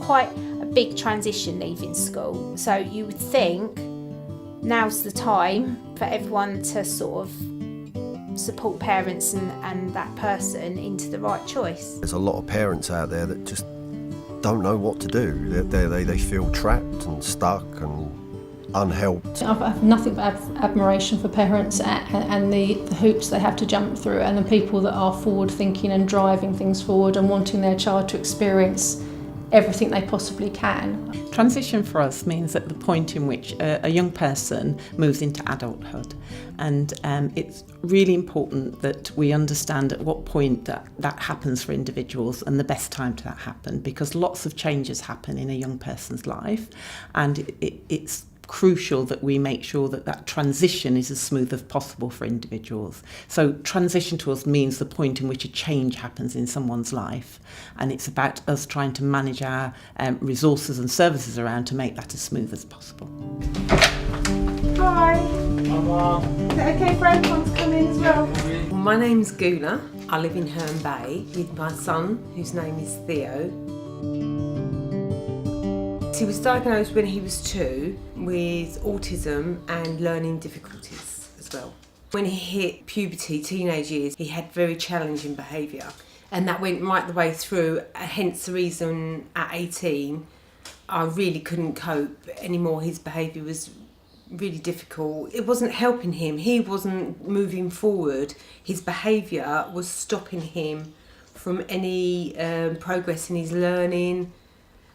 quite a big transition leaving school. So you would think now's the time for everyone to sort of support parents and that person into the right choice. There's a lot of parents out there that just don't know what to do. They feel trapped and stuck and unhelped. I have nothing but admiration for parents and the hoops they have to jump through, and the people that are forward thinking and driving things forward and wanting their child to experience everything they possibly can. Transition for us means at the point in which a young person moves into adulthood, and it's really important that we understand at what point that happens for individuals and the best time to that happen, because lots of changes happen in a young person's life, and it's crucial that we make sure that transition is as smooth as possible for individuals. So transition to us means the point in which a change happens in someone's life, and it's about us trying to manage our resources and services around to make that as smooth as possible. Hi. Hello. Is it okay for everyone to come in as well? My name's Gula. I live in Herne Bay with my son, whose name is Theo. He was diagnosed when he was 2 with autism and learning difficulties as well. When he hit puberty, teenage years, he had very challenging behaviour, and that went right the way through, hence the reason at 18 I really couldn't cope anymore. His behaviour was really difficult. It wasn't helping him, he wasn't moving forward, his behaviour was stopping him from any progress in his learning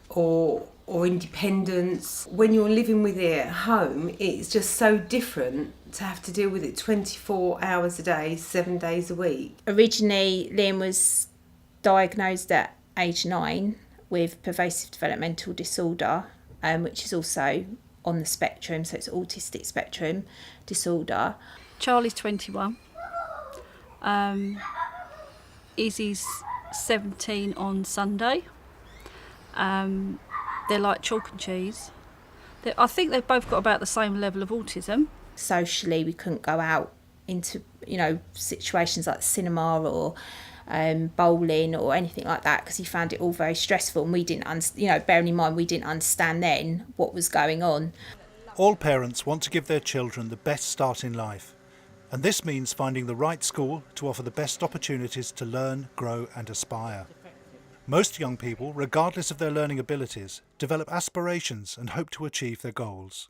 or independence. When you're living with it at home, it's just so different to have to deal with it 24 hours a day, 7 days a week. Originally, Liam was diagnosed at age 9 with pervasive developmental disorder, which is also on the spectrum, so it's autistic spectrum disorder. Charlie's 21. Izzy's 17 on Sunday. They're like chalk and cheese. I think they've both got about the same level of autism. Socially, we couldn't go out into, situations like cinema or bowling or anything like that, because he found it all very stressful, and we didn't, bearing in mind we didn't understand then what was going on. All parents want to give their children the best start in life, and this means finding the right school to offer the best opportunities to learn, grow and aspire. Most young people, regardless of their learning abilities, develop aspirations and hope to achieve their goals.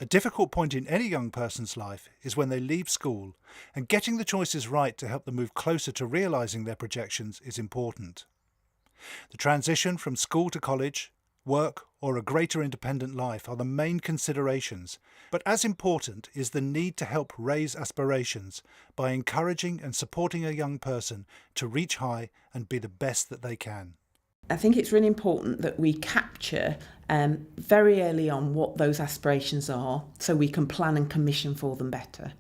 A difficult point in any young person's life is when they leave school, and getting the choices right to help them move closer to realising their projections is important. The transition from school to college, work or a greater independent life are the main considerations, but as important is the need to help raise aspirations by encouraging and supporting a young person to reach high and be the best that they can. I think it's really important that we capture very early on what those aspirations are, so we can plan and commission for them better.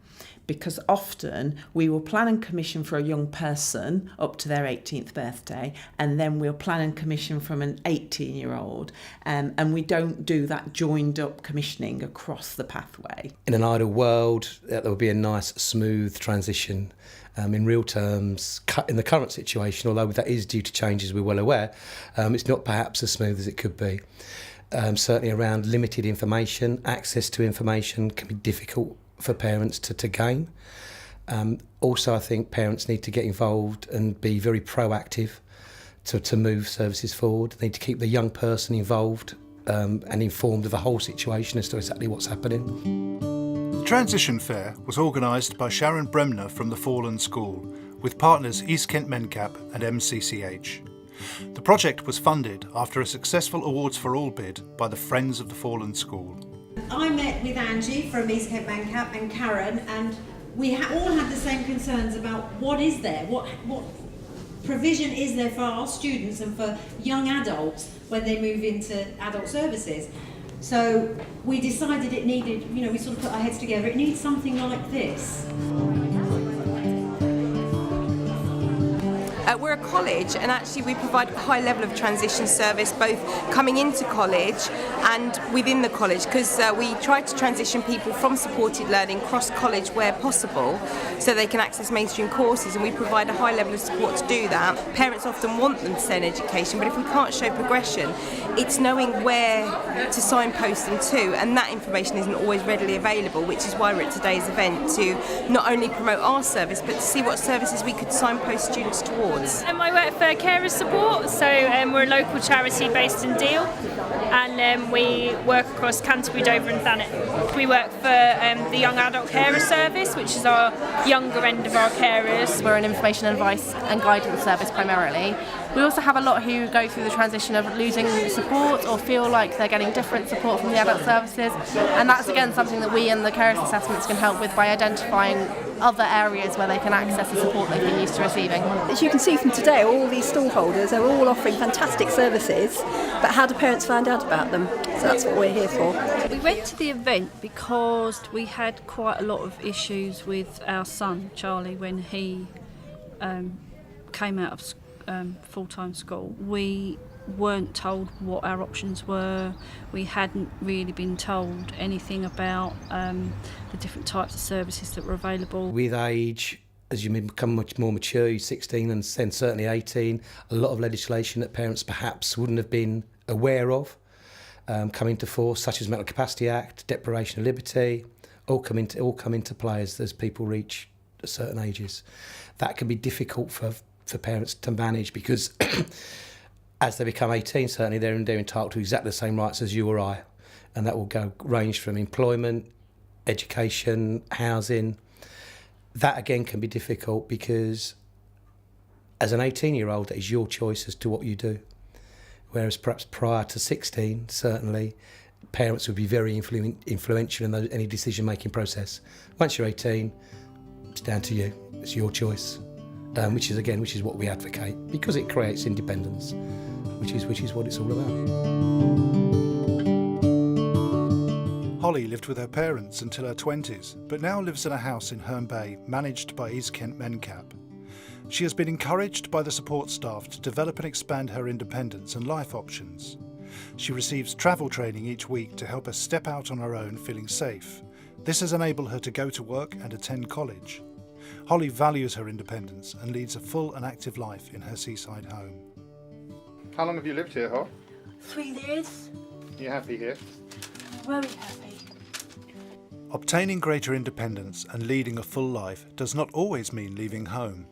Because often we will plan and commission for a young person up to their 18th birthday, and then we'll plan and commission from an 18-year-old, and we don't do that joined up commissioning across the pathway. In an ideal world, there would be a nice, smooth transition. In real terms, in the current situation, although that is due to changes, we're well aware, it's not perhaps as smooth as it could be. Certainly around limited information, access to information can be difficult for parents to gain. Also, I think parents need to get involved and be very proactive to move services forward. They need to keep the young person involved and informed of the whole situation as to exactly what's happening. The Transition Fair was organised by Sharon Bremner from the Fallen School, with partners East Kent Mencap and MCCH. The project was funded after a successful Awards for All bid by the Friends of the Fallen School. I met with Angie from East Kent Mencap and Karen, and we all had the same concerns about what is there, what provision is there for our students and for young adults when they move into adult services. So we decided it needed, we sort of put our heads together, it needs something like this. We're a college, and actually we provide a high level of transition service both coming into college and within the college, because we try to transition people from supported learning cross college where possible so they can access mainstream courses, and we provide a high level of support to do that. Parents often want them to stay in education, but if we can't show progression, it's knowing where to signpost them to, and that information isn't always readily available, which is why we're at today's event, to not only promote our service but to see what services we could signpost students towards. I work for Carers Support, so we're a local charity based in Deal, and we work across Canterbury, Dover and Thanet. We work for the Young Adult Carer Service, which is our younger end of our carers. We're an information advice and guidance service primarily. We also have a lot who go through the transition of losing support or feel like they're getting different support from the adult services, and that's again something that we in the carers assessments can help with by identifying other areas where they can access the support they've been used to receiving. As you can see from today, all these stallholders are all offering fantastic services, but how do parents find out about them? So that's what we're here for. We went to the event because we had quite a lot of issues with our son, Charlie, when he came out of full-time school. We weren't told what our options were. We hadn't really been told anything about the different types of services that were available. With age, as you become much more mature, you're 16 and then certainly 18, a lot of legislation that parents perhaps wouldn't have been aware of come into force, such as Mental Capacity Act, Deprivation of Liberty, all come into play as people reach certain ages. That can be difficult for parents to manage, because as they become 18, certainly they're entitled to exactly the same rights as you or I, and that will range from employment, education, housing. That again can be difficult because as an 18-year-old, that is your choice as to what you do. Whereas perhaps prior to 16, certainly, parents would be very influential in any decision-making process. Once you're 18, it's down to you. It's your choice, which is what we advocate, because it creates independence, which is what it's all about. Holly lived with her parents until her 20s, but now lives in a house in Herne Bay, managed by East Kent MenCap. She has been encouraged by the support staff to develop and expand her independence and life options. She receives travel training each week to help her step out on her own feeling safe. This has enabled her to go to work and attend college. Holly values her independence and leads a full and active life in her seaside home. How long have you lived here, Hol? 3 years. You happy here? Very happy. Obtaining greater independence and leading a full life does not always mean leaving home.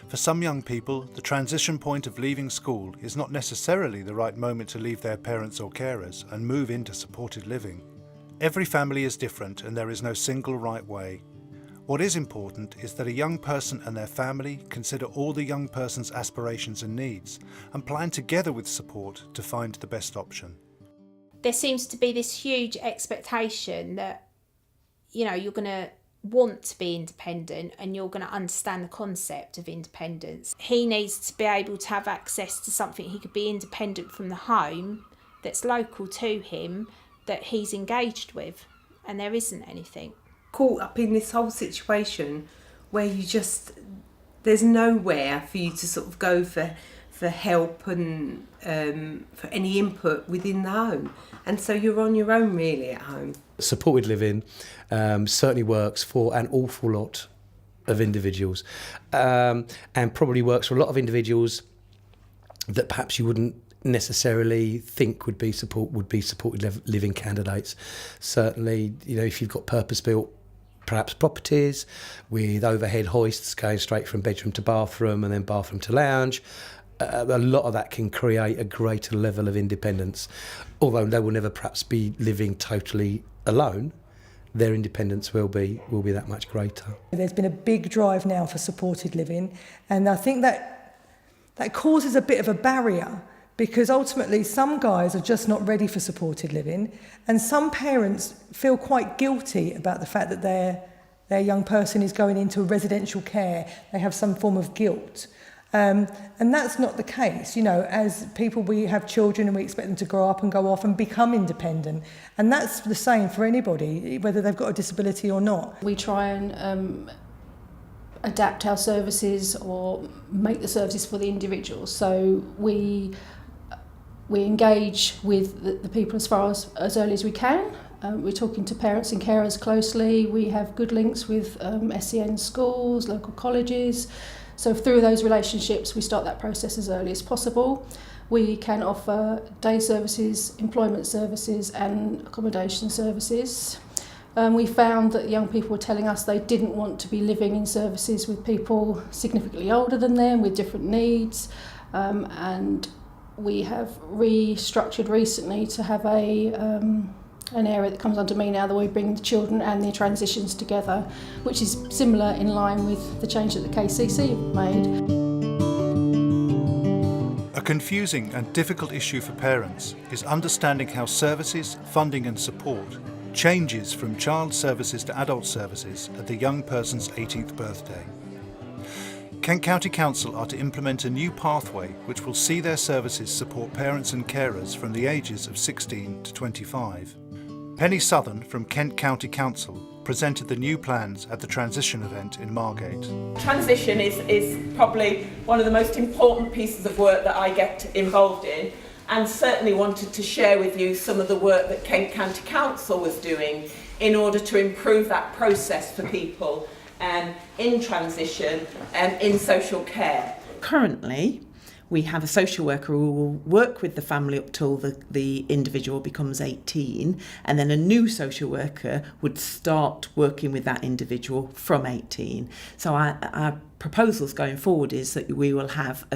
For some young people, the transition point of leaving school is not necessarily the right moment to leave their parents or carers and move into supported living. Every family is different and there is no single right way. What is important is that a young person and their family consider all the young person's aspirations and needs and plan together with support to find the best option. There seems to be this huge expectation that, you're going to want to be independent and you're going to understand the concept of independence. He needs to be able to have access to something he could be independent from the home that's local to him, that he's engaged with, and there isn't anything. Caught up in this whole situation where there's nowhere for you to sort of go for help and for any input within the home, and so you're on your own really at home. Supported living certainly works for an awful lot of individuals, and probably works for a lot of individuals that perhaps you wouldn't necessarily think would be supported living candidates. Certainly, if you've got purpose-built perhaps properties with overhead hoists going straight from bedroom to bathroom and then bathroom to lounge, a lot of that can create a greater level of independence. Although they will never perhaps be living totally alone, their independence will be that much greater. There's been a big drive now for supported living, and I think that causes a bit of a barrier, because ultimately some guys are just not ready for supported living, and some parents feel quite guilty about the fact that their young person is going into residential care. They have some form of guilt. And that's not the case. As people, we have children and we expect them to grow up and go off and become independent. And that's the same for anybody, whether they've got a disability or not. We try and adapt our services or make the services for the individual. So we engage with the people as far as early as we can. We're talking to parents and carers closely. We have good links with SEN schools, local colleges. So through those relationships, we start that process as early as possible. We can offer day services, employment services and accommodation services. We found that young people were telling us they didn't want to be living in services with people significantly older than them with different needs, and we have restructured recently to have an area that comes under me now, that we bring the children and their transitions together, which is similar in line with the change that the KCC made. A confusing and difficult issue for parents is understanding how services, funding and support changes from child services to adult services at the young person's 18th birthday. Kent County Council are to implement a new pathway which will see their services support parents and carers from the ages of 16 to 25. Penny Southern from Kent County Council presented the new plans at the transition event in Margate. Transition is probably one of the most important pieces of work that I get involved in, and certainly wanted to share with you some of the work that Kent County Council was doing in order to improve that process for people in transition and in social care. Currently, we have a social worker who will work with the family up till the individual becomes 18, and then a new social worker would start working with that individual from 18. So our proposals going forward is that we will have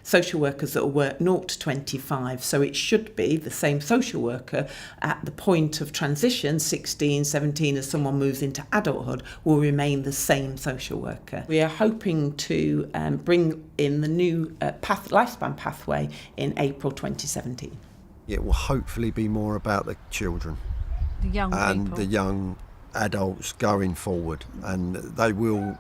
social workers that will work 0 to 25, so it should be the same social worker at the point of transition, 16, 17, as someone moves into adulthood, will remain the same social worker. We are hoping to bring in the new lifespan pathway in April 2017. It will hopefully be more about the children The young and people. the young adults going forward, and they will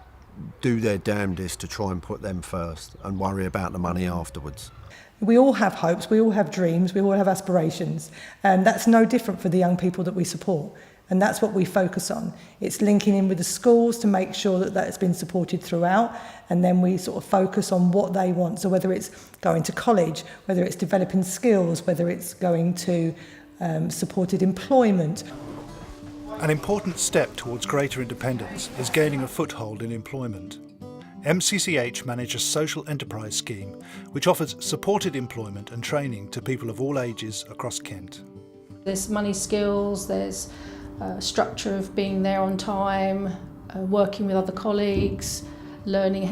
do their damnedest to try and put them first and worry about the money afterwards. We all have hopes, we all have dreams, we all have aspirations, and that's no different for the young people that we support. And that's what we focus on. It's linking in with the schools to make sure that that's been supported throughout, and then we sort of focus on what they want. So whether it's going to college, whether it's developing skills, whether it's going to supported employment. An important step towards greater independence is gaining a foothold in employment. MCCH manage a social enterprise scheme which offers supported employment and training to people of all ages across Kent. There's money skills, there's structure of being there on time, working with other colleagues, learning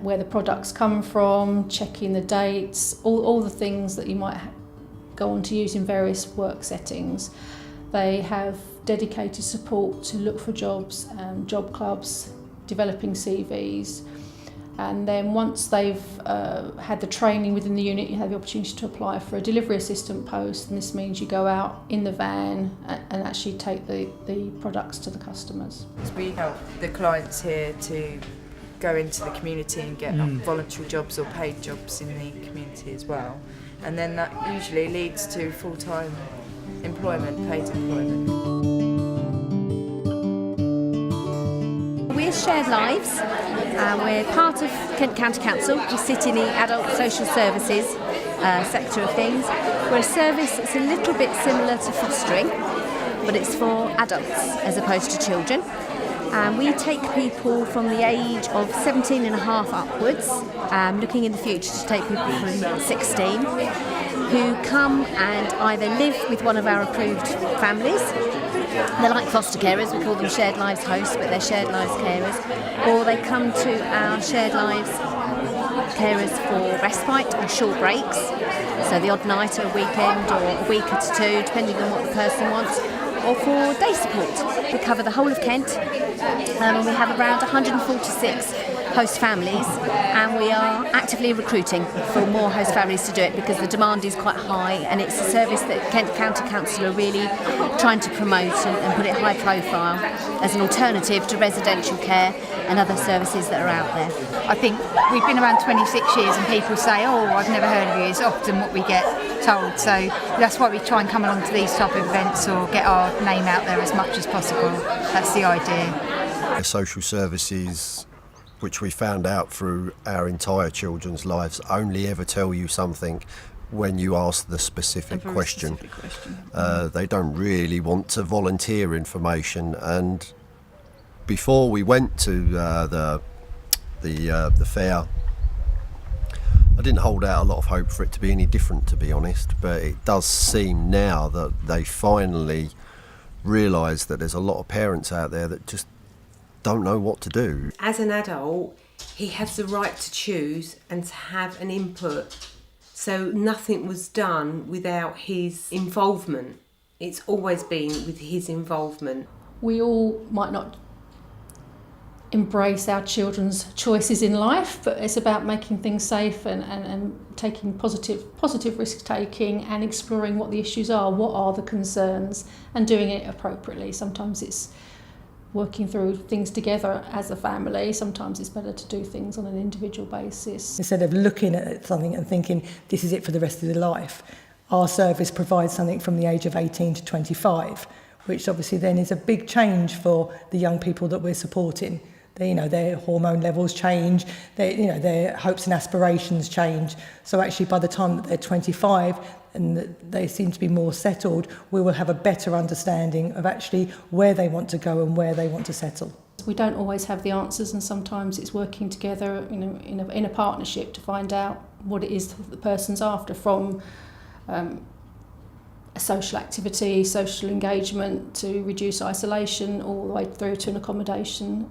where the products come from, checking the dates, all the things that you might go on to use in various work settings. They have dedicated support to look for jobs and job clubs, developing CVs, and then once they've had the training within the unit, you have the opportunity to apply for a delivery assistant post, and this means you go out in the van and actually take the products to the customers. We help the clients here to go into the community and get voluntary jobs or paid jobs in the community as well, and then that usually leads to full-time employment, paid employment. We're Shared Lives, we're part of Kent County Council. We sit in the adult social services sector of things. We're a service that's a little bit similar to fostering, but it's for adults as opposed to children. We take people from the age of 17 and a half upwards, looking in the future to take people from 16, who come and either live with one of our approved families. They're like foster carers, we call them Shared Lives hosts, but they're Shared Lives carers. Or they come to our Shared Lives carers for respite or short breaks, so the odd night or a weekend or a week at a two, depending on what the person wants, or for day support. We cover the whole of Kent, and we have around 146 host families, and we are actively recruiting for more host families to do it because the demand is quite high, and it's a service that Kent County Council are really trying to promote and put it high profile as an alternative to residential care and other services that are out there. I think we've been around 26 years and people say, oh, I've never heard of you, is often what we get told, so that's why we try and come along to these type of events or get our name out there as much as possible. That's the idea. Social services which we found out through our entire children's lives, only ever tell you something when you ask the specific question. They don't really want to volunteer information. And before we went to the fair, I didn't hold out a lot of hope for it to be any different, to be honest, but it does seem now that they finally realise that there's a lot of parents out there that just don't know what to do. As an adult, he has the right to choose and to have an input. So nothing was done without his involvement. It's always been with his involvement. We all might not embrace our children's choices in life, but it's about making things safe and taking positive risk taking and exploring what the issues are, what are the concerns, and doing it appropriately. Sometimes it's working through things together as a family. Sometimes it's better to do things on an individual basis. Instead of looking at something and thinking this is it for the rest of their life, our service provides something from the age of 18 to 25, which obviously then is a big change for the young people that we're supporting. Their hormone levels change, their hopes and aspirations change. So actually by the time that they're 25 and they seem to be more settled, we will have a better understanding of actually where they want to go and where they want to settle. We don't always have the answers, and sometimes it's working together in a partnership to find out what it is that the person's after, from a social activity, social engagement, to reduce isolation, all the way through to an accommodation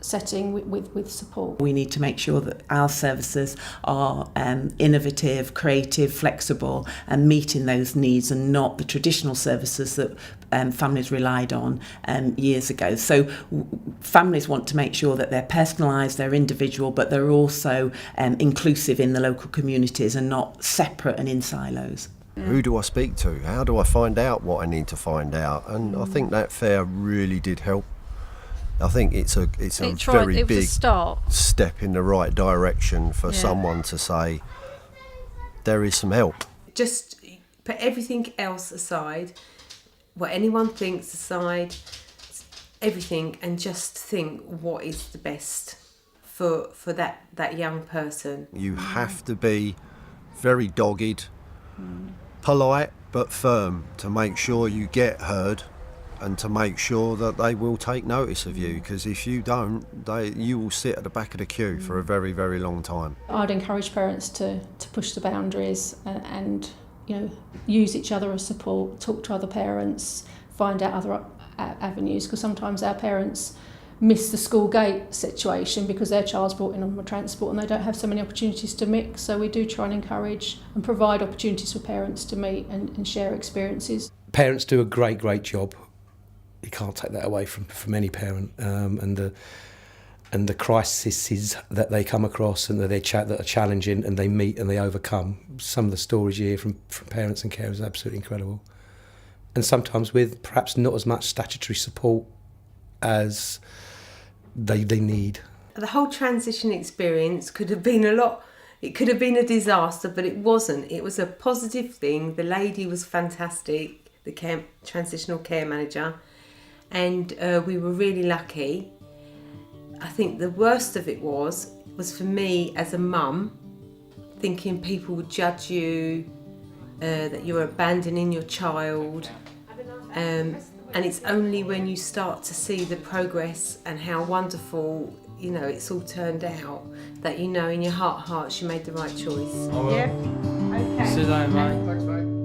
setting with support. We need to make sure that our services are innovative, creative, flexible, and meeting those needs, and not the traditional services that families relied on years ago. So families want to make sure that they're personalised, they're individual, but they're also inclusive in the local communities and not separate and in silos. Who do I speak to? How do I find out what I need to find out? And I think that fair really did help. I think it's a very big step in the right direction for someone to say there is some help. Just put everything else aside, what anyone thinks aside, everything, and just think what is the best for that young person. You have to be very dogged, polite but firm, to make sure you get heard and to make sure that they will take notice of you, because if you don't, you will sit at the back of the queue for a very, very long time. I'd encourage parents to push the boundaries and use each other as support, talk to other parents, find out other avenues, because sometimes our parents miss the school gate situation because their child's brought in on transport and they don't have so many opportunities to mix. So we do try and encourage and provide opportunities for parents to meet and share experiences. Parents do a great job. You can't take that away from any parent, and the crises that they come across and that are challenging and they meet and they overcome. Some of the stories you hear from parents and carers are absolutely incredible, and sometimes with perhaps not as much statutory support as they need. The whole transition experience could have been it could have been a disaster, but it wasn't. It was a positive thing. The lady was fantastic, the transitional care manager. And we were really lucky. I think the worst of it was for me as a mum, thinking people would judge you, that you're abandoning your child. And it's only when you start to see the progress and how wonderful, it's all turned out, that in your heart of hearts you made the right choice. Yeah? Okay. Sit down, mate. Thanks, mate.